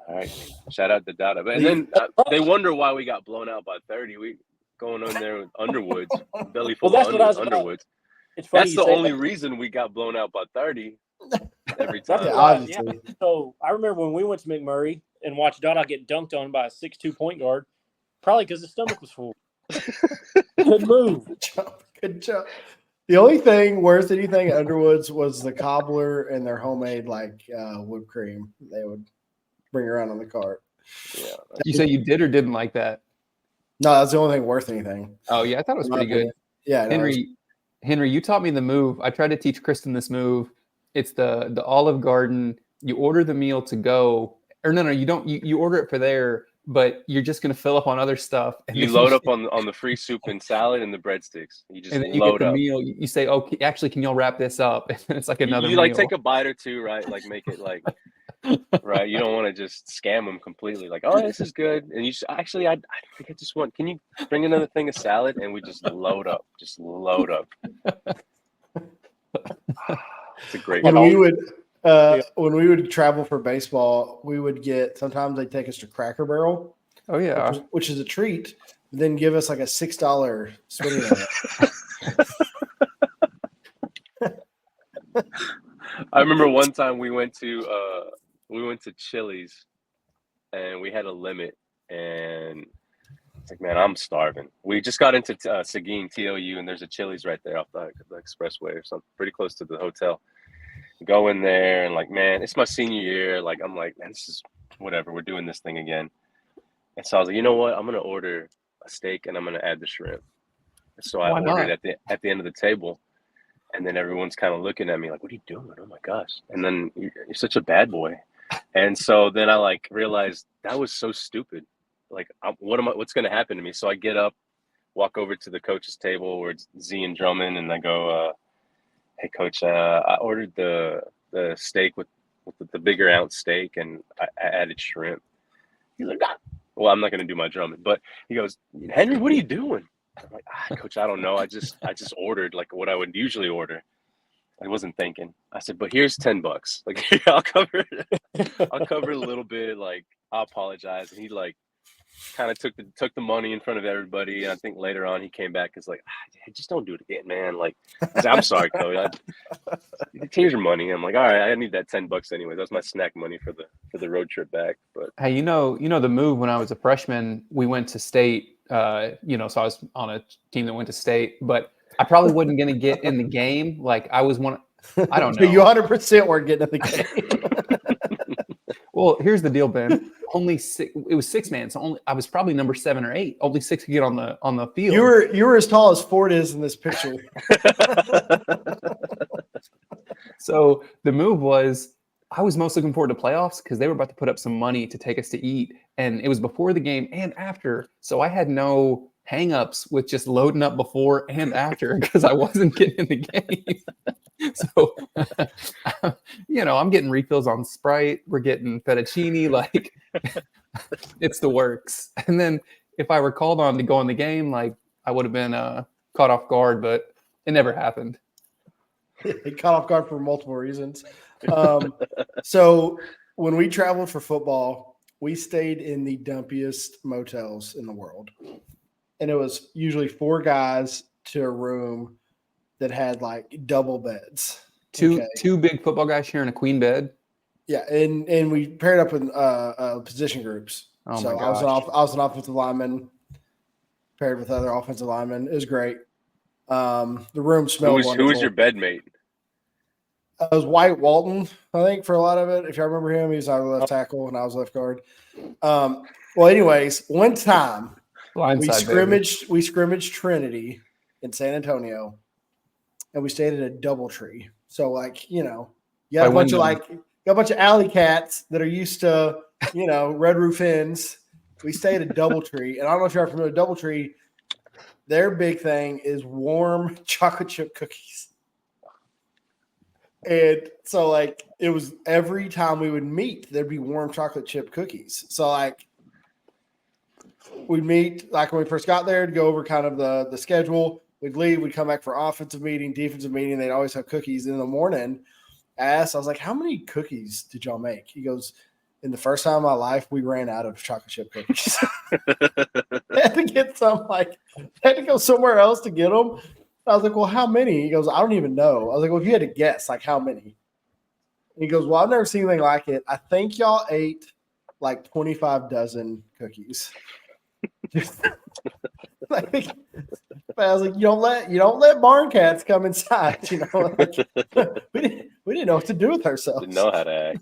All right, shout out to Dada. And then they wonder why we got blown out by 30. We going on there with Underwoods, belly full Well, that's of what I was Underwoods. It's funny That's you the say only that. reason we got blown out by 30 every That's time. Yeah, why- obviously. So I remember when we went to McMurray and watched Dada get dunked on by a 6'2" point guard, probably because his stomach was full. Good move. Good job. The only thing worse than anything at Underwoods was the cobbler and their homemade whipped cream they would bring around on the cart. Yeah. You say you did or didn't like that? No, that's the only thing worth anything. Oh yeah, I thought it was pretty good. Yeah, no, Henry, you taught me the move. I tried to teach Kristen this move. It's the Olive Garden. You order the meal to go, or no, you don't. You order it for there, but you're just gonna fill up on other stuff. And You then load up on the free soup and salad and the breadsticks. You just and then you load get the up. meal. You say, "Oh, actually, can y'all wrap this up?" And it's like another. You meal. take a bite or two, right? Like make it like right. You don't want to just scam them completely. Like, oh, this is good, and you I think I just want. Can you bring another thing of salad? And we just load up. Just load up. It's a great. when we would travel for baseball, we would get sometimes they'd take us to Cracker Barrel, Oh yeah. which is a treat. Then give us like a $6 spinning on it. I remember one time we went to Chili's, and we had a limit, and it's like, man, I'm starving. We just got into Seguin, TOU, and there's a Chili's right there off the expressway or something, pretty close to the hotel. Go in there and like, man, it's my senior year. Like, I'm like, man, this is whatever. We're doing this thing again. And so I was like, you know what? I'm gonna order a steak and I'm gonna add the shrimp. So I Why not? ordered at the end of the table, and then everyone's kind of looking at me like, what are you doing? Oh my gosh! And then you're such a bad boy. And so then I like realized that was so stupid. Like, what's going to happen to me? So I get up, walk over to the coach's table where it's Z and Drummond, and I go, hey coach, I ordered the steak with the bigger ounce steak, and I added shrimp. He's like, ah. Well, I'm not going to do my Drummond, but he goes, Henry, what are you doing? I'm like, coach, I don't know. I just ordered like what I would usually order. I wasn't thinking. I said, but here's $10. Like, I'll cover a little bit. Like, I'll apologize. And he like kind of took the money in front of everybody. And I think later on he came back and was like, just don't do it again, man. Like, I said, I'm sorry, coach. Here's your money. I'm like, all right, I need that $10 anyway. That was my snack money for the road trip back. But Hey, you know the move when I was a freshman, we went to state. So I was on a team that went to state, but I probably wasn't going to get in the game. Like I was one. I don't know. You 100% weren't getting in the game. Well, here's the deal, Ben. Only six. It was 6 man. So I was probably number 7 or 8. Only 6 could get on the field. You were as tall as Ford is in this picture. So the move was, I was most looking forward to playoffs because they were about to put up some money to take us to eat, and it was before the game and after. So I had no hang-ups with just loading up before and after because I wasn't getting in the game. So, I'm getting refills on Sprite. We're getting fettuccine. Like, it's the works. And then if I were called on to go in the game, like, I would have been caught off guard, but it never happened. It caught off guard for multiple reasons. So when we traveled for football, we stayed in the dumpiest motels in the world. And it was usually 4 guys to a room that had like double beds. Two big football guys sharing a queen bed. Yeah, and we paired up in position groups. Oh so my I gosh. was an offensive lineman paired with other offensive linemen. It was great. The room smelled wonderful. Who was your bedmate? It was White Walton, I think, for a lot of it. If you remember him, he was our left tackle and I was left guard. Well, anyways, one time we scrimmaged Trinity in San Antonio, and we stayed at a DoubleTree. So, like, you got a bunch of alley cats that are used to, Red Roof Inns. We stayed at DoubleTree, and I don't know if you're familiar with DoubleTree. Their big thing is warm chocolate chip cookies. And so, like, it was every time we would meet, there'd be warm chocolate chip cookies. So, like, we'd meet, like, when we first got there to go over kind of the schedule. We'd leave. We'd come back for offensive meeting, defensive meeting. They'd always have cookies in the morning. I was like, how many cookies did y'all make? He goes, in the first time in my life, we ran out of chocolate chip cookies. Had to get some, had to go somewhere else to get them. I was like, well, how many? He goes, I don't even know. I was like, well, if you had to guess, like, how many? And he goes, well, I've never seen anything like it. I think y'all ate like 25 dozen cookies. I was like, you don't let barn cats come inside. We didn't know what to do with ourselves. Didn't know how to act.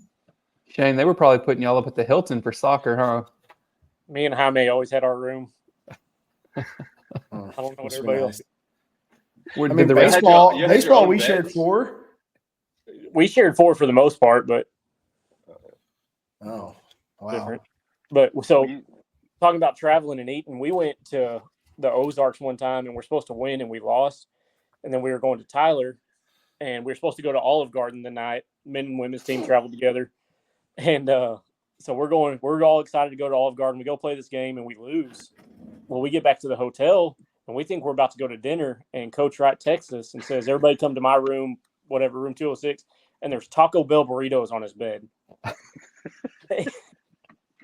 Shane, they were probably putting y'all up at the Hilton for soccer, huh? Me and Jaime always had our room. I don't know what everybody else. Where, I mean, did the rest? baseball, we shared 4. We shared 4 for the most part, but oh, wow. different. But so talking about traveling and eating, we went to the Ozarks one time and we're supposed to win and we lost. And then we were going to Tyler and we were supposed to go to Olive Garden the night. Men and women's team traveled together. And so we're all excited to go to Olive Garden. We go play this game and we lose. Well, we get back to the hotel and we think we're about to go to dinner. And Coach Wright texts us and says, everybody come to my room, whatever, room 206. And there's Taco Bell burritos on his bed.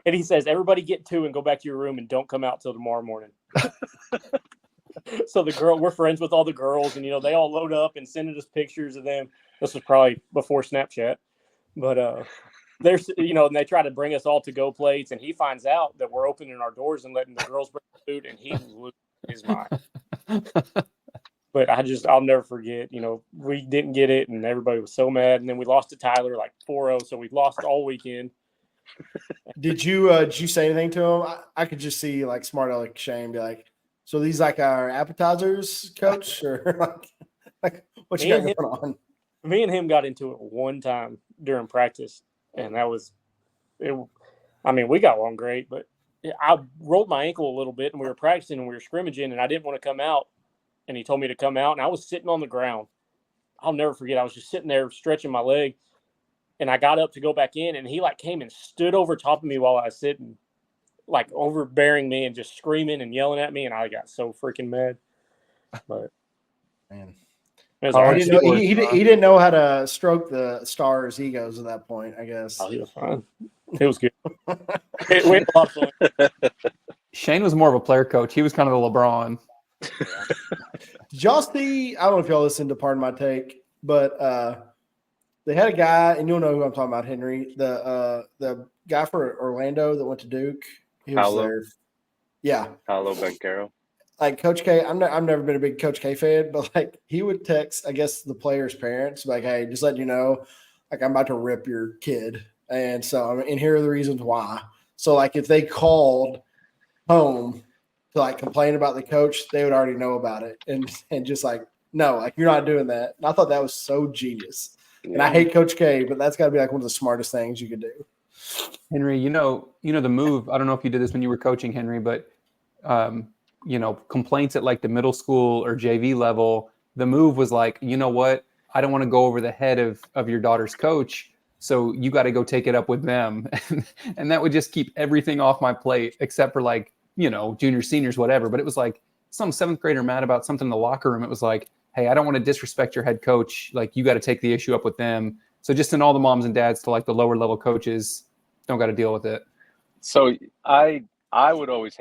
And he says, everybody get 2 and go back to your room and don't come out till tomorrow morning. So we're friends with all the girls and, they all load up and sending us pictures of them. This was probably before Snapchat, but there's and they try to bring us all to go plates, and he finds out that we're opening our doors and letting the girls bring food, and he loses his mind. But I'll never forget. We didn't get it, and everybody was so mad, and then we lost to Tyler like 4-0, so we lost all weekend. Did you say anything to him? I could just see like smart Alex Shane be like, "So these like our appetizers, coach, or like what you got going on?" Me and him got into it one time during practice, and that was it. I mean, we got along great, but I rolled my ankle a little bit, and we were practicing and we were scrimmaging, and I didn't want to come out, and he told me to come out, and I was sitting on the ground. I'll never forget. I was just sitting there stretching my leg. And I got up to go back in, and he like came and stood over top of me while I was sitting, like overbearing me and just screaming and yelling at me. And I got so freaking mad. But man, he he didn't know how to stroke the star's egos at that point, I guess. Oh, he was fine. It was good. We had a lot of fun. Shane was more of a player coach. He was kind of the LeBron. Did y'all see? I don't know if y'all listened to Pardon My Take, but they had a guy, and you'll know who I'm talking about, Henry, the guy for Orlando that went to Duke. He was Paolo. there. Yeah. Paolo Banchero. Like Coach K, I've never been a big Coach K fan, but like he would text, I guess, the players' parents, like, "Hey, just letting you know, like I'm about to rip your kid, and so and here are the reasons why." So like if they called home to like complain about the coach, they would already know about it, and just like, no, like you're not doing that. And I thought that was so genius. And I hate Coach K, but that's got to be like one of the smartest things you could do. Henry, you know the move. I don't know if you did this when you were coaching, Henry, but complaints at like the middle school or JV level, the move was like, you know what? I don't want to go over the head of your daughter's coach, so you got to go take it up with them, and that would just keep everything off my plate except for like juniors, seniors, whatever. But it was like some seventh grader mad about something in the locker room. It was like, hey, I don't want to disrespect your head coach. Like, you got to take the issue up with them. So just send all the moms and dads to like the lower level coaches. Don't got to deal with it. So I would always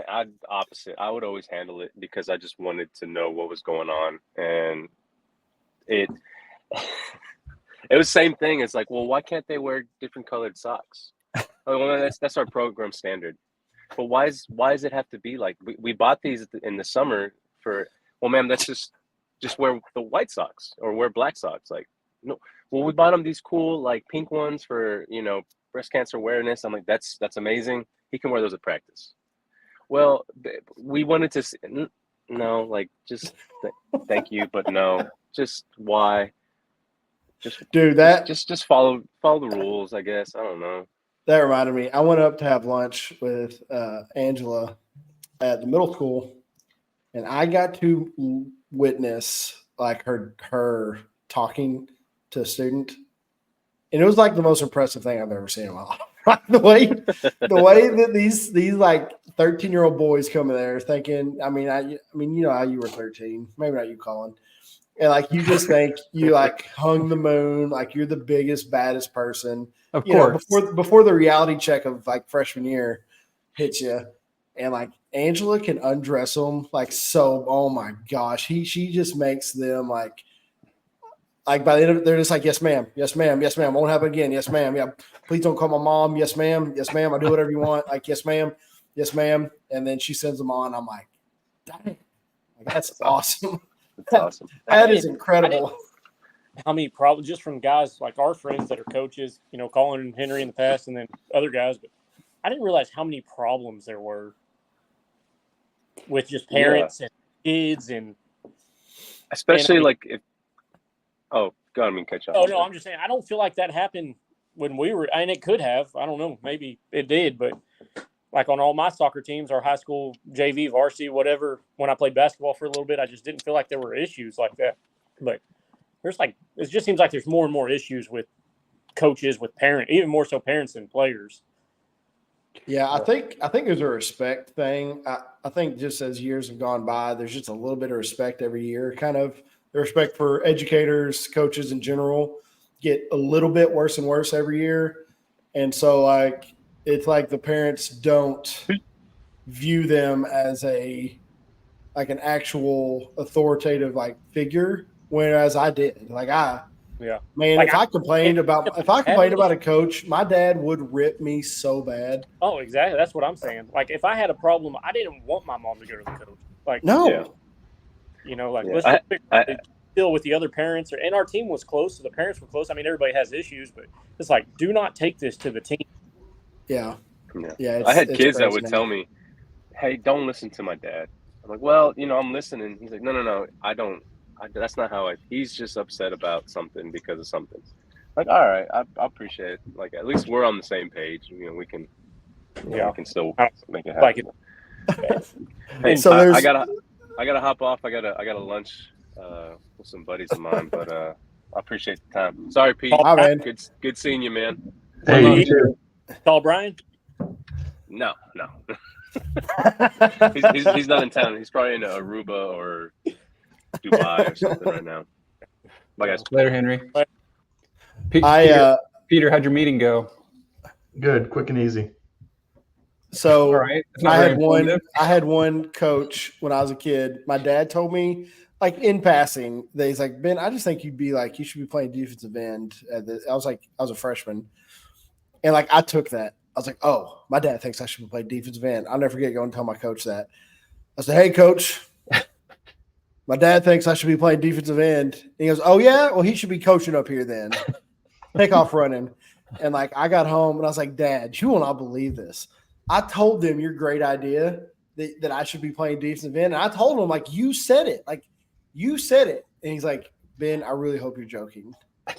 opposite. I would always handle it because I just wanted to know what was going on, and it was the same thing. It's like, well, why can't they wear different colored socks? Well, that's our program standard. But why does it have to be like we bought these in the summer for? Well, ma'am, that's just wear the white socks or wear black socks. Like, no, well, we bought him these cool like pink ones for breast cancer awareness. I'm like, that's amazing. He can wear those at practice. Well, we wanted to no, like just thank you, but no, just why? Just Dude, that just follow the rules, I guess. I don't know. That reminded me. I went up to have lunch with Angela at the middle school, and I got to witness like her talking to a student, and it was like the most impressive thing I've ever seen in my life. Like the way that these like 13-year-old boys come in there thinking, I mean you know how you were 13, maybe not you, Colin, and like you just think you like hung the moon, like you're the biggest, baddest person. Of course. Before the reality check of like freshman year hits you, and like Angela can undress them like so. Oh my gosh, she just makes them like by the end of it, they're just like, yes ma'am, yes ma'am, yes ma'am, won't happen again, yes ma'am, yeah, please don't call my mom, yes ma'am, I do whatever you want, like yes ma'am, and then she sends them on. I'm like, dang, that's awesome. That's awesome. That is incredible. How many problems just from guys like our friends that are coaches, Colin and Henry in the past, and then other guys. But I didn't realize how many problems there were with just parents and kids, and especially like if. Oh, go on, I mean, catch up. Oh no, I'm just saying I don't feel like that happened when we were, and it could have. I don't know, maybe it did, but like on all my soccer teams, our high school, JV, varsity, whatever. When I played basketball for a little bit, I just didn't feel like there were issues like that, but. It just seems like there's more and more issues with coaches, with parents, even more so parents than players. Yeah, I think there's a respect thing. I think just as years have gone by, there's just a little bit of respect every year. Kind of the respect for educators, coaches in general get a little bit worse and worse every year. And so like it's like the parents don't view them as an actual authoritative like figure. Whereas I did, like I Yeah. Man, Like, if I complained about a coach, my dad would rip me so bad. Oh, exactly. That's what I'm saying. Like, if I had a problem, I didn't want my mom to go to the coach. Like, No. Yeah. you know, like Yeah. let's just figure out to deal with the other parents. And our team was close, so the parents were close. I mean, everybody has issues, but it's like, do not take this to the team. Yeah. Yeah. Yeah. I had it's kids that crazy, would man. tell me, "Hey, don't listen to my dad." I'm like, "Well, I'm listening." He's like, "No, I don't. That's not how I." He's just upset about something because of something. Like, all right, I appreciate it. Like, at least we're on the same page. We can, we can still make it happen. Like Hey, So I there's gotta hop off. I got a lunch with some buddies of mine, but I appreciate the time. Sorry, Pete. Hi, man. Good seeing you, man. Hey, Well, you too. Call Brian. No. he's not in town. He's probably in Aruba or Dubai or something right now. Bye, guys. Later, Henry. Peter, how'd your meeting go? Good, quick and easy. So All right. It's not I very had one. informative. I had one coach when I was a kid. My dad told me, like in passing, that he's like, Ben, I just think you should be playing defensive end. I was a freshman, and like I took that. I was like, oh, my dad thinks I should be playing defensive end. I'll never forget going to tell my coach that. I said, hey, coach, my dad thinks I should be playing defensive end. And he goes, oh yeah, well he should be coaching up here then. Take off running. And like I got home and I was like, Dad, you will not believe this. I told them your great idea that I should be playing defensive end. And I told him, like, you said it. Like, you said it. And he's like, Ben, I really hope you're joking. I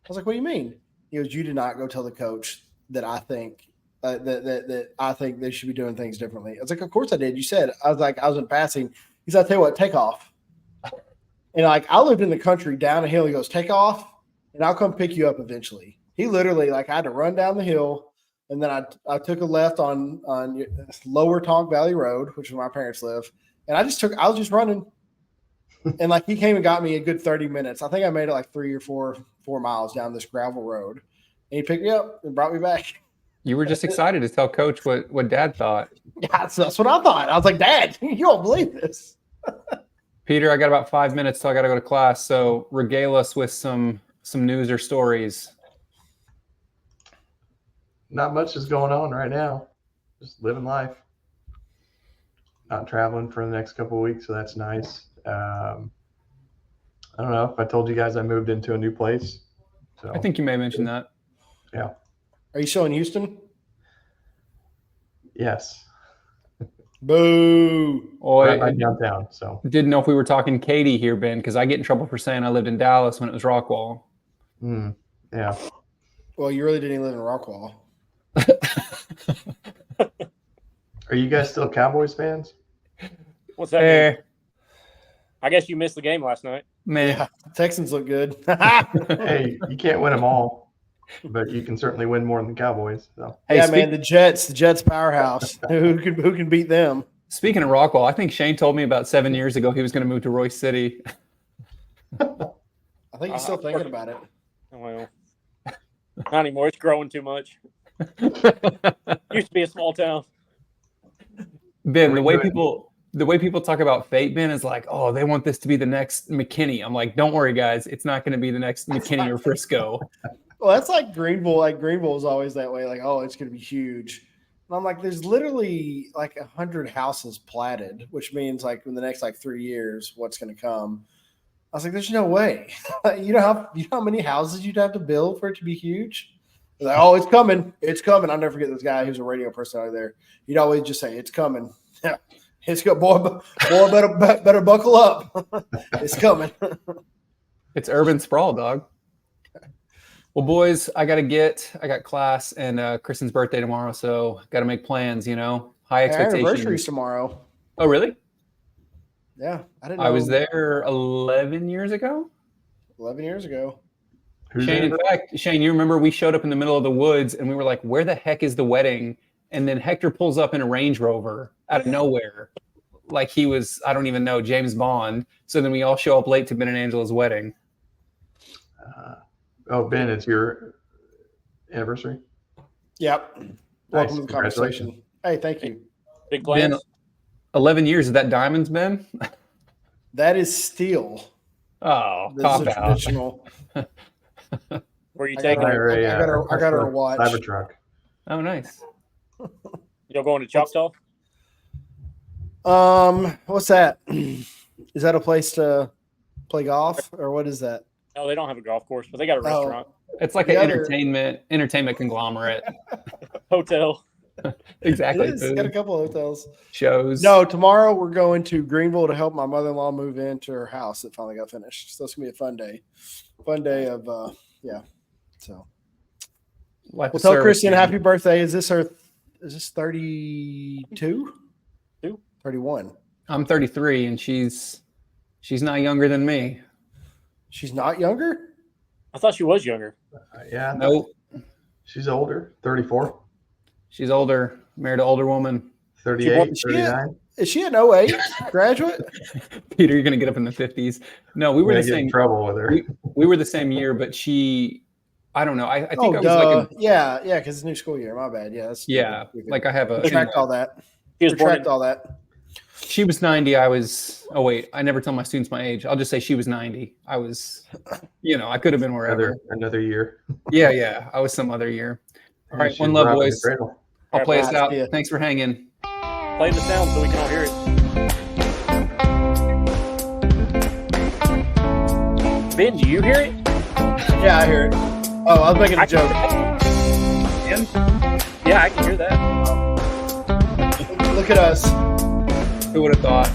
was like, what do you mean? He goes, you did not go tell the coach that I think that I think they should be doing things differently. I was like, of course I did. You said. I was like, I was in passing. He said, I tell you what, take off. And like I lived in the country down a hill. He goes, take off, and I'll come pick you up eventually. He literally, like, I had to run down the hill. And then I took a left on Lower Tonk Valley Road, which is where my parents live. And I was just running. And like he came and got me a good 30 minutes. I think I made it like 3 or 4 miles down this gravel road. And he picked me up and brought me back. You were just excited to tell Coach what Dad thought. Yeah, that's what I thought. I was like, Dad, you don't believe this. Peter, I got about 5 minutes till I got to go to class. So regale us with some news or stories. Not much is going on right now. Just living life. Not traveling for the next couple of weeks, so that's nice. I don't know if I told you guys I moved into a new place. So I think you may mention that. yeah. Are you still in Houston? Yes. Boo. Right by I downtown. So didn't know if we were talking Katy here, Ben, because I get in trouble for saying I lived in Dallas when it was Rockwall. yeah. Well, you really didn't live in Rockwall. Are you guys still Cowboys fans? What's that mean? I guess you missed the game last night. Man, Yeah, Texans look good. Hey, you can't win them all, but you can certainly win more than the Cowboys. So Hey, yeah, man, the Jets powerhouse. Who can beat them? Speaking of Rockwall, I think Shane told me about 7 years ago he was going to move to Royce City. I think he's still thinking about it. Well, not anymore. It's growing too much. Used to be a small town. Ben, the way people talk about fate, Ben, is like, oh, they want this to be the next McKinney. I'm like, don't worry, guys. It's not going to be the next McKinney or Frisco. Well, that's like Greenville. Like Greenville is always that way. Like, oh, it's going to be huge. And I'm like, there's literally like 100 houses platted, which means like in the next like 3 years, what's going to come? I was like, there's no way. you know how many houses you'd have to build for it to be huge? They're like, oh, it's coming. It's coming. I'll never forget this guy who's a radio personality there. He'd always just say, it's coming. Yeah. It's good. Boy, better buckle up. It's coming. It's urban sprawl, dog. Well, boys, I got class and Kristen's birthday tomorrow, so got to make plans, High Our expectations. anniversary's tomorrow. Oh, really? Yeah. I didn't know. I was there 11 years ago. 11 years ago. who's Shane, in fact, Shane, you remember we showed up in the middle of the woods and we were like, where the heck is the wedding? And then Hector pulls up in a Range Rover out of nowhere. Like he was, I don't even know, James Bond. So then we all show up late to Ben and Angela's wedding. Ben, it's your anniversary. Yep. Nice. Welcome to the conversation. Congratulations. Hey, thank you. Big plans. Ben, 11 years. Is that diamonds, Ben? That is steel. Oh, This cop is a out. traditional. Where you I taking got her? I got her a watch. Cybertruck. Oh, nice. Y'all going to Choctaw? What's that? Is that a place to play golf or what is that? No, they don't have a golf course, but they got a restaurant, It's like The an other- entertainment conglomerate. hotel. Exactly. It is. Got a Food, couple of hotels. shows. No, tomorrow we're going to Greenville to help my mother-in-law move into her house that finally got finished. So it's gonna be a fun day. Fun day of yeah. So Life we'll of tell service, Kristen man. happy birthday. Is this 32? 31. I'm 33 and she's not younger than me. She's not younger? I thought she was younger. Yeah. Nope. She's older. 34, She's older, married an older woman. 38, She- 39. Is she an 08 graduate? Peter, you're gonna get up in the 50s. No, we We're were gonna the get in same. trouble with her. We were the same year, but I don't know. I think Oh, I was duh. like, yeah, because it's new school year. My bad. Yeah, that's yeah, stupid. like I have a. Retract all that. He was born Retract in, all that. She was 90. I was. Oh wait, I never tell my students my age. I'll just say she was 90. I was. I could have been wherever. Another year. Yeah. I was some other year. All right, She's one love, rocking the boys. cradle. I'll play us Alright, out. see ya. Thanks for hanging. play the sound so we can all hear it. Ben, do you hear it? Yeah, I hear it. Oh, I was making a joke. Yeah, I can hear that. Look at us. Who would have thought?